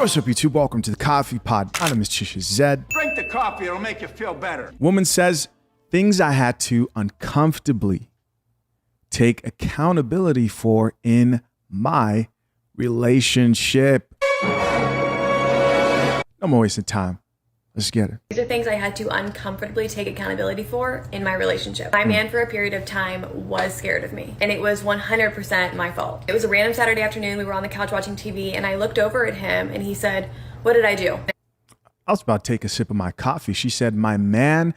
What's up, YouTube? Welcome to the Coffee Pod. My name is Chisha Zed. Drink the coffee, it'll make you feel better. Woman says, things I had to uncomfortably take accountability for in my relationship. No more wasting time. Let's get it. These are things I had to uncomfortably take accountability for in my relationship. My man, for a period of time, was scared of me, and it was 100% my fault. It was a random Saturday afternoon. We were on the couch watching TV, and I looked over at him, and he said, "What did I do?" I was about to take a sip of my coffee. She said, my man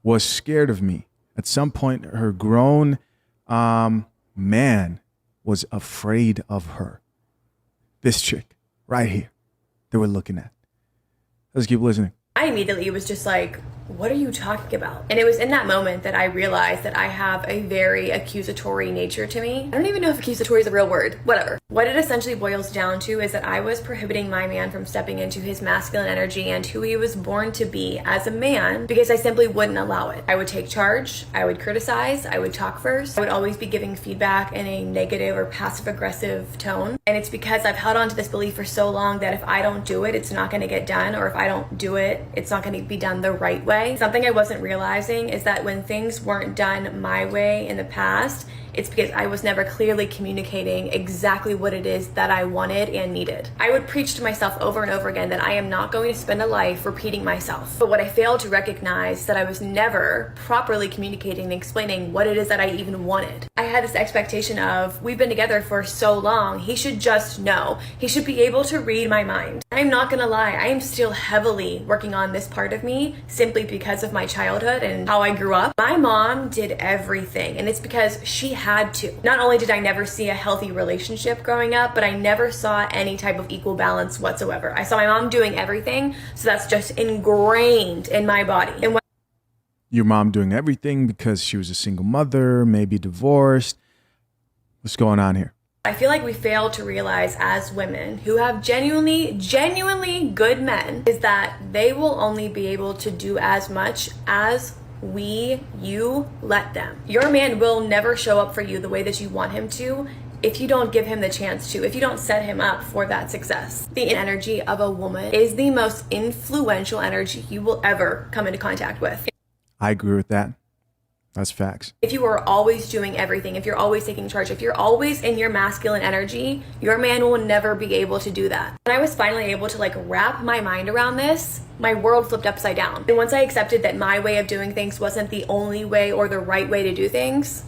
was scared of me. At some point, her grown man was afraid of her. This chick right here that we're looking at. Let's keep listening. I immediately was just like, what are you talking about? And it was in that moment that I realized that I have a very accusatory nature to me. I don't even know if accusatory is a real word. Whatever. What it essentially boils down to is that I was prohibiting my man from stepping into his masculine energy and who he was born to be as a man because I simply wouldn't allow it. I would take charge. I would criticize. I would talk first. I would always be giving feedback in a negative or passive-aggressive tone. And it's because I've held on to this belief for so long that if I don't do it, it's not going to get done. Or if I don't do it, it's not going to be done the right way. Something I wasn't realizing is that when things weren't done my way in the past, it's because I was never clearly communicating exactly what it is that I wanted and needed. I would preach to myself over and over again that I am not going to spend a life repeating myself. But what I failed to recognize is that I was never properly communicating and explaining what it is that I even wanted. I had this expectation of, we've been together for so long, he should just know. He should be able to read my mind. I'm not gonna lie, I am still heavily working on this part of me simply because of my childhood and how I grew up. My mom did everything, and it's because she had to. Not only did I never see a healthy relationship growing up, but I never saw any type of equal balance whatsoever. I saw my mom doing everything, so that's just ingrained in my body. And Your mom doing everything because she was a single mother, maybe divorced. What's going on here? I feel like we fail to realize as women who have genuinely good men is that they will only be able to do as much as you let them. Your man will never show up for you the way that you want him to if you don't give him the chance to, if you don't set him up for that success. The energy of a woman is the most influential energy you will ever come into contact with. I agree with that. That's facts. If you are always doing everything, if you're always taking charge, if you're always in your masculine energy, your man will never be able to do that. When I was finally able to wrap my mind around this, my world flipped upside down. And once I accepted that my way of doing things wasn't the only way or the right way to do things,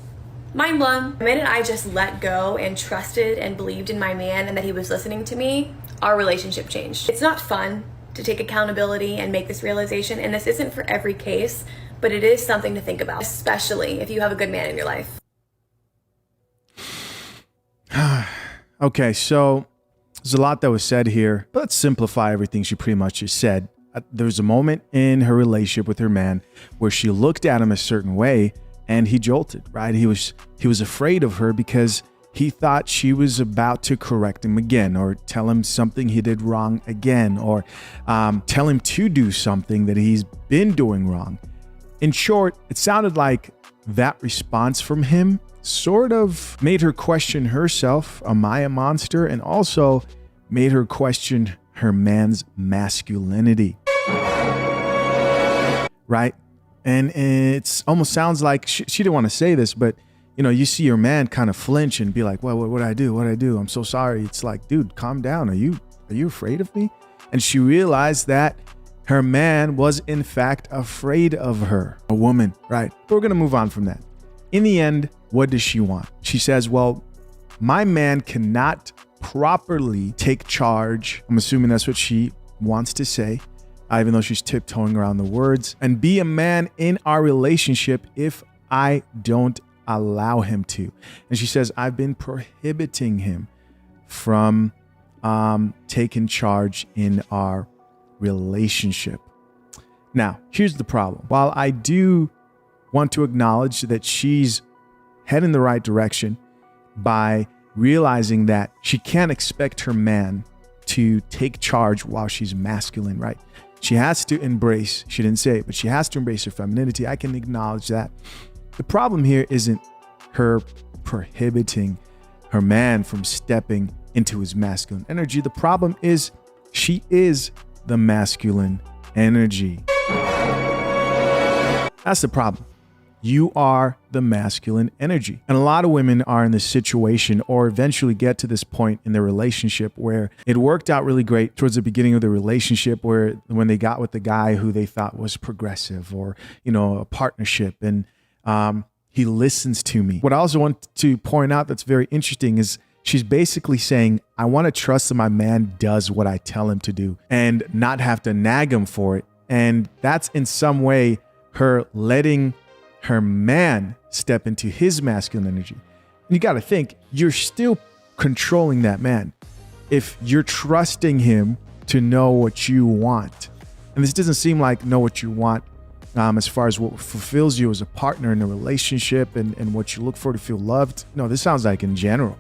mind blown. The minute I just let go and trusted and believed in my man and that he was listening to me, our relationship changed. It's not fun to take accountability and make this realization, and this isn't for every case, but it is something to think about, especially if you have a good man in your life. Okay, so there's a lot that was said here, but let's simplify everything she pretty much just said. There was a moment in her relationship with her man where she looked at him a certain way and he jolted, right? He was afraid of her because he thought she was about to correct him again or tell him something he did wrong again or tell him to do something that he's been doing wrong. In short, it sounded like that response from him sort of made her question herself, am I a monster? And also made her question her man's masculinity. Right? And it almost sounds like she didn't want to say this, but you see your man kind of flinch and be like, well, what did I do? What did I do? I'm so sorry. It's like, dude, calm down. Are you afraid of me? And she realized that her man was in fact afraid of her, a woman, right? But we're going to move on from that. In the end, what does she want? She says, well, my man cannot properly take charge. I'm assuming that's what she wants to say, even though she's tiptoeing around the words, and be a man in our relationship if I don't allow him to. And she says, I've been prohibiting him from taking charge in our relationship. Now, here's the problem. While I do want to acknowledge that she's heading the right direction by realizing that she can't expect her man to take charge while she's masculine, right? She has to embrace, she didn't say it, but she has to embrace her femininity. I can acknowledge that. The problem here isn't her prohibiting her man from stepping into his masculine energy. The problem is she is the masculine energy. That's the problem. You are the masculine energy. And a lot of women are in this situation or eventually get to this point in their relationship where it worked out really great towards the beginning of the relationship, where when they got with the guy who they thought was progressive or, a partnership, and he listens to me. What I also want to point out that's very interesting is she's basically saying, I want to trust that my man does what I tell him to do and not have to nag him for it. And that's in some way her letting her man step into his masculine energy. And you got to think, you're still controlling that man if you're trusting him to know what you want. And this doesn't seem like know what you want as far as what fulfills you as a partner in a relationship and what you look for to feel loved. No, this sounds like in general,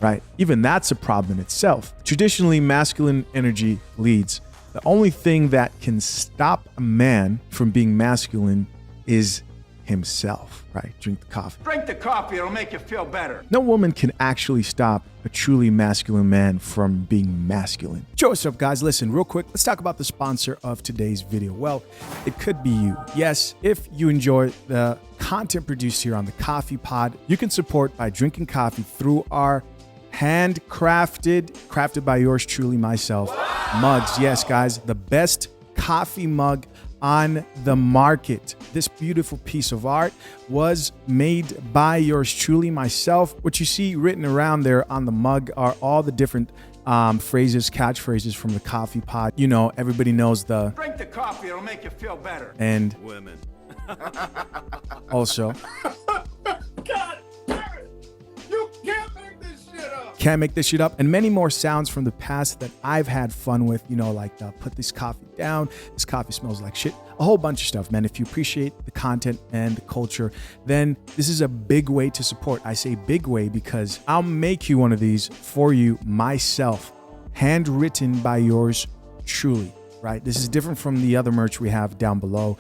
right? Even that's a problem in itself. Traditionally, masculine energy leads. The only thing that can stop a man from being masculine is himself, right? Drink the coffee. Drink the coffee, it'll make you feel better. No woman can actually stop a truly masculine man from being masculine. Yo, what's up, guys? Listen, real quick, let's talk about the sponsor of today's video. Well, it could be you. Yes, if you enjoy the content produced here on the Coffee Pod, you can support by drinking coffee through our crafted by yours truly, myself, mugs. Yes, guys, the best coffee mug on the market. This beautiful piece of art was made by yours truly, myself. What you see written around there on the mug are all the different phrases, catchphrases from the Coffee Pod. Everybody knows the drink the coffee, it'll make you feel better. And women. Also, God damn it! You can't make this shit up. Can't make this shit up, and many more sounds from the past that I've had fun with, like put this coffee down, this coffee smells like shit, a whole bunch of stuff, man. If you appreciate the content and the culture, then this is a big way to support. I say big way because I'll make you one of these for you myself, handwritten by yours truly, right? This is different from the other merch we have down below.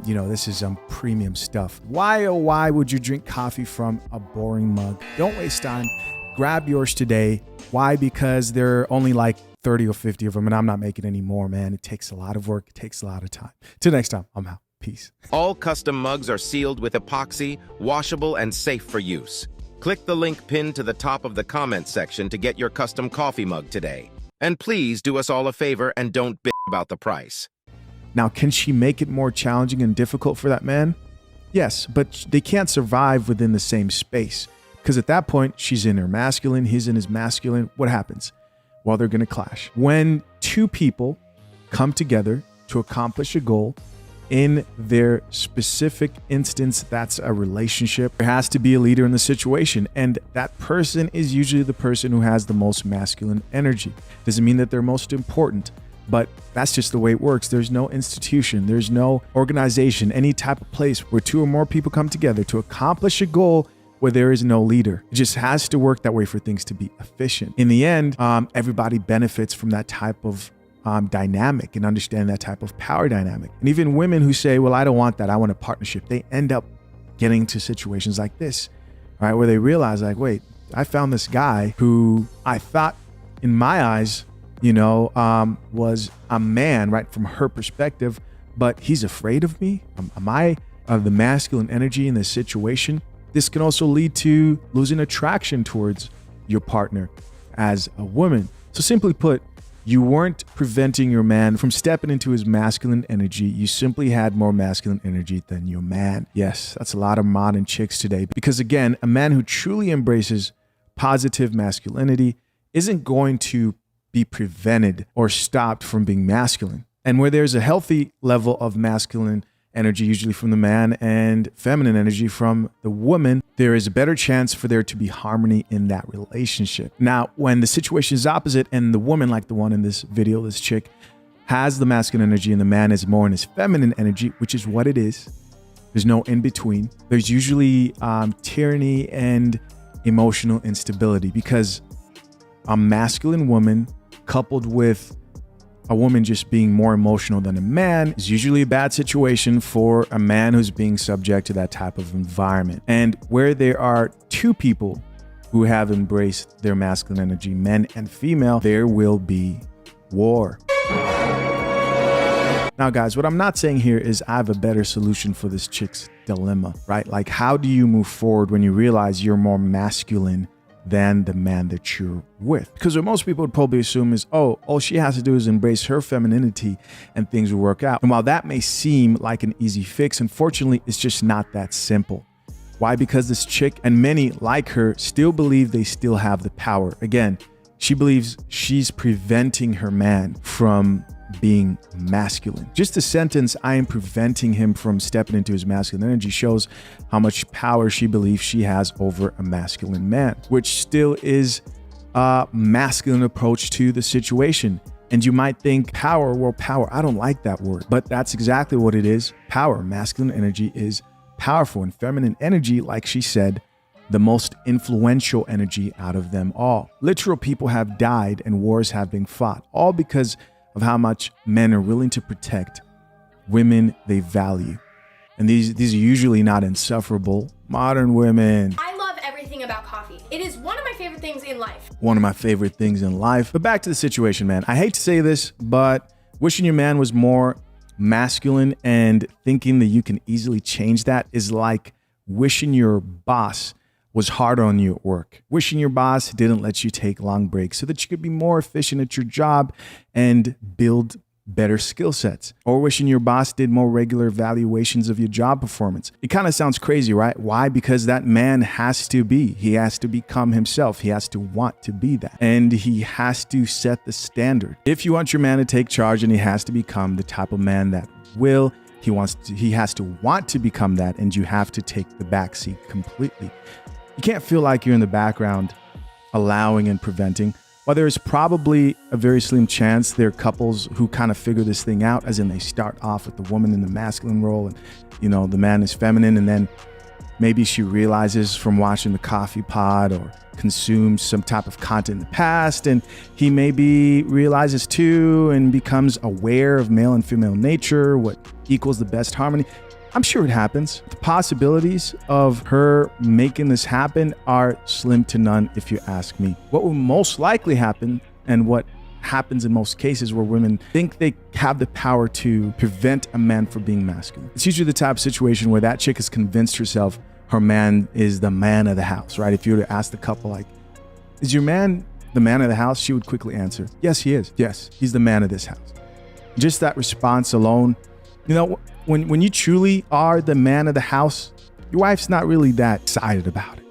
This is premium stuff. Why would you drink coffee from a boring mug? Don't waste time. Grab yours today. Why? Because there are only like 30 or 50 of them, and I'm not making any more, man. It takes a lot of work. It takes a lot of time. Till next time, I'm out. Peace. All custom mugs are sealed with epoxy, washable, and safe for use. Click the link pinned to the top of the comments section to get your custom coffee mug today. And please do us all a favor and don't bitch about the price. Now, can she make it more challenging and difficult for that man? Yes, but they can't survive within the same space. Because at that point, she's in her masculine, he's in his masculine. What happens? Well, they're going to clash. When two people come together to accomplish a goal in their specific instance, that's a relationship. There has to be a leader in the situation. And that person is usually the person who has the most masculine energy. Doesn't mean that they're most important, but that's just the way it works. There's no institution, there's no organization, any type of place where two or more people come together to accomplish a goal where there is no leader. It just has to work that way for things to be efficient. In the end, everybody benefits from that type of dynamic and understand that type of power dynamic. And even women who say, well, I don't want that, I want a partnership, they end up getting into situations like this, right? Where they realize like, wait, I found this guy who I thought in my eyes, was a man, right? From her perspective, but he's afraid of me. Am I of the masculine energy in this situation? This can also lead to losing attraction towards your partner as a woman. So simply put, you weren't preventing your man from stepping into his masculine energy. You simply had more masculine energy than your man. Yes, that's a lot of modern chicks today. Because again, a man who truly embraces positive masculinity isn't going to be prevented or stopped from being masculine. And where there's a healthy level of masculine energy, usually from the man, and feminine energy from the woman, there is a better chance for there to be harmony in that relationship. Now, when the situation is opposite and the woman, like the one in this video, this chick, has the masculine energy and the man is more in his feminine energy, which is what it is, there's no in between. There's usually tyranny and emotional instability, because a masculine woman coupled with a woman just being more emotional than a man is usually a bad situation for a man who's being subject to that type of environment. And where there are two people who have embraced their masculine energy, men and female, there will be war. Now, guys, what I'm not saying here is I have a better solution for this chick's dilemma, right? Like, how do you move forward when you realize you're more masculine than the man that you're with? Because what most people would probably assume is, oh, all she has to do is embrace her femininity and things will work out. And while that may seem like an easy fix, unfortunately, it's just not that simple. Why? Because this chick and many like her still believe they still have the power. Again, she believes she's preventing her man from being masculine. Just the sentence, I am preventing him from stepping into his masculine energy, shows how much power she believes she has over a masculine man, which still is a masculine approach to the situation. And you might think power, well, power, I don't like that word, but that's exactly what it is. Power, masculine energy is powerful, and feminine energy, like she said, the most influential energy out of them all. Literal people have died and wars have been fought, all because of how much men are willing to protect women they value. And these are usually not insufferable modern women. I love everything about coffee. It is one of my favorite things in life. One of my favorite things in life. But back to the situation, man. I hate to say this, but wishing your man was more masculine and thinking that you can easily change that is like wishing your boss was harder on you at work. Wishing your boss didn't let you take long breaks so that you could be more efficient at your job and build better skill sets. Or wishing your boss did more regular evaluations of your job performance. It kind of sounds crazy, right? Why? Because that man has to be. He has to become himself. He has to want to be that. And he has to set the standard. If you want your man to take charge, and he has to become the type of man that will, he has to want to become that, and you have to take the backseat completely. You can't feel like you're in the background allowing and preventing. While there is probably a very slim chance there are couples who kind of figure this thing out, as in they start off with the woman in the masculine role and, the man is feminine, and then maybe she realizes from watching the coffee pod or consumes some type of content in the past, and he maybe realizes too and becomes aware of male and female nature, what equals the best harmony. I'm sure it happens. The possibilities of her making this happen are slim to none, if you ask me. What will most likely happen, and what happens in most cases where women think they have the power to prevent a man from being masculine. It's usually the type of situation where that chick has convinced herself her man is the man of the house, right? If you were to ask the couple, like, is your man the man of the house? She would quickly answer, yes, he is. Yes, he's the man of this house. Just that response alone, when you truly are the man of the house, your wife's not really that excited about it.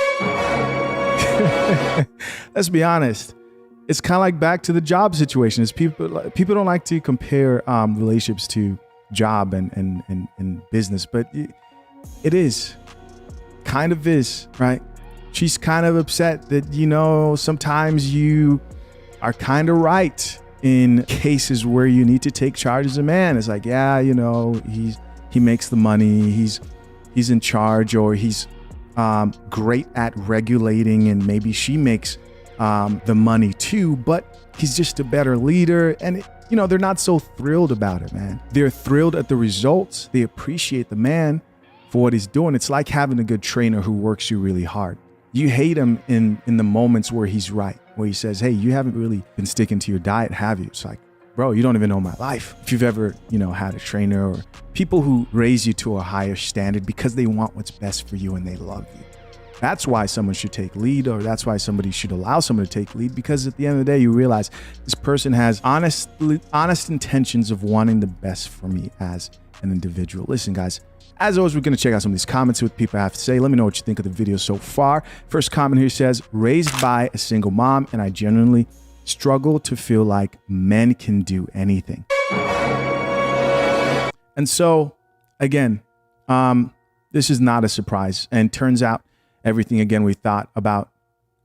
Let's be honest. It's kind of like back to the job situation. Is people don't like to compare relationships to job and business, but it is kind of is, right? She's kind of upset that, sometimes you are kind of right in cases where you need to take charge as a man. It's like, yeah, he makes the money, he's in charge, or he's great at regulating, and maybe she makes the money too, but he's just a better leader. And they're not so thrilled about it, man. They're thrilled at the results. They appreciate the man for what he's doing. It's like having a good trainer who works you really hard. You hate him in the moments where he's right, where he says, hey, you haven't really been sticking to your diet, have you? It's like, bro, you don't even know my life. If you've ever, had a trainer or people who raise you to a higher standard because they want what's best for you and they love you. That's why someone should take lead, or that's why somebody should allow someone to take lead, because at the end of the day, you realize this person has honest intentions of wanting the best for me as an individual. Listen, guys, as always, we're going to check out some of these comments, what people have to say. Let me know what you think of the video so far. First comment here says, raised by a single mom, and I genuinely struggle to feel like men can do anything. And so, again, this is not a surprise. And turns out everything, again, we thought about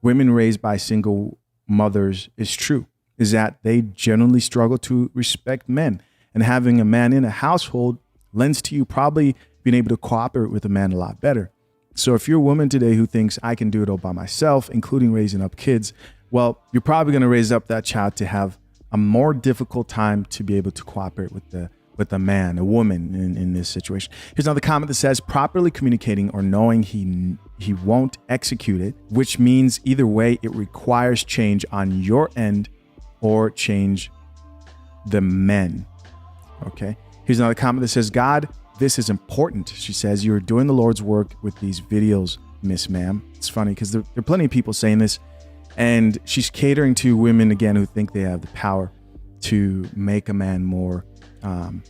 women raised by single mothers is true, is that they generally struggle to respect men. And having a man in a household lends to you probably being able to cooperate with a man a lot better. So if you're a woman today who thinks I can do it all by myself, including raising up kids, well, you're probably going to raise up that child to have a more difficult time to be able to cooperate with a man, a woman in this situation. Here's another comment that says, properly communicating or knowing he he won't execute it, which means either way, it requires change on your end or change the men. Okay. Here's another comment that says, God, this is important. She says, you're doing the Lord's work with these videos, Miss Ma'am. It's funny because there are plenty of people saying this, and she's catering to women, again, who think they have the power to make a man more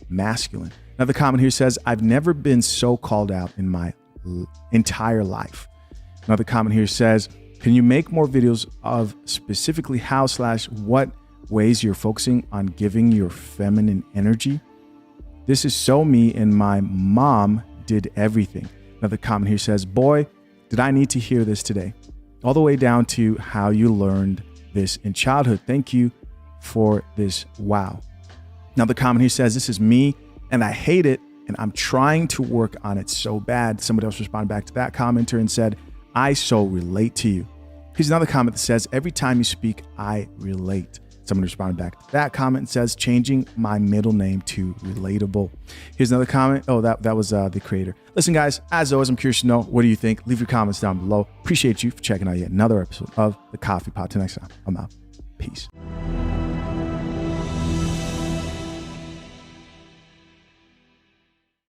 masculine. Another comment here says, I've never been so called out in my entire life. Another comment here says, can you make more videos of specifically how / what ways you're focusing on giving your feminine energy? This is so me, and my mom did everything. Another comment here says, boy, did I need to hear this today. All the way down to how you learned this in childhood. Thank you for this. Wow. Now the comment here says, this is me and I hate it and I'm trying to work on it so bad. Somebody else responded back to that commenter and said, I so relate to you. Here's another comment that says, every time you speak, I relate. Someone responded back to that comment and says, changing my middle name to relatable. Here's another comment. Oh, that was the creator. Listen, guys, as always, I'm curious to know, what do you think? Leave your comments down below. Appreciate you for checking out yet another episode of The Coffee Pot. Till next time, I'm out. Peace.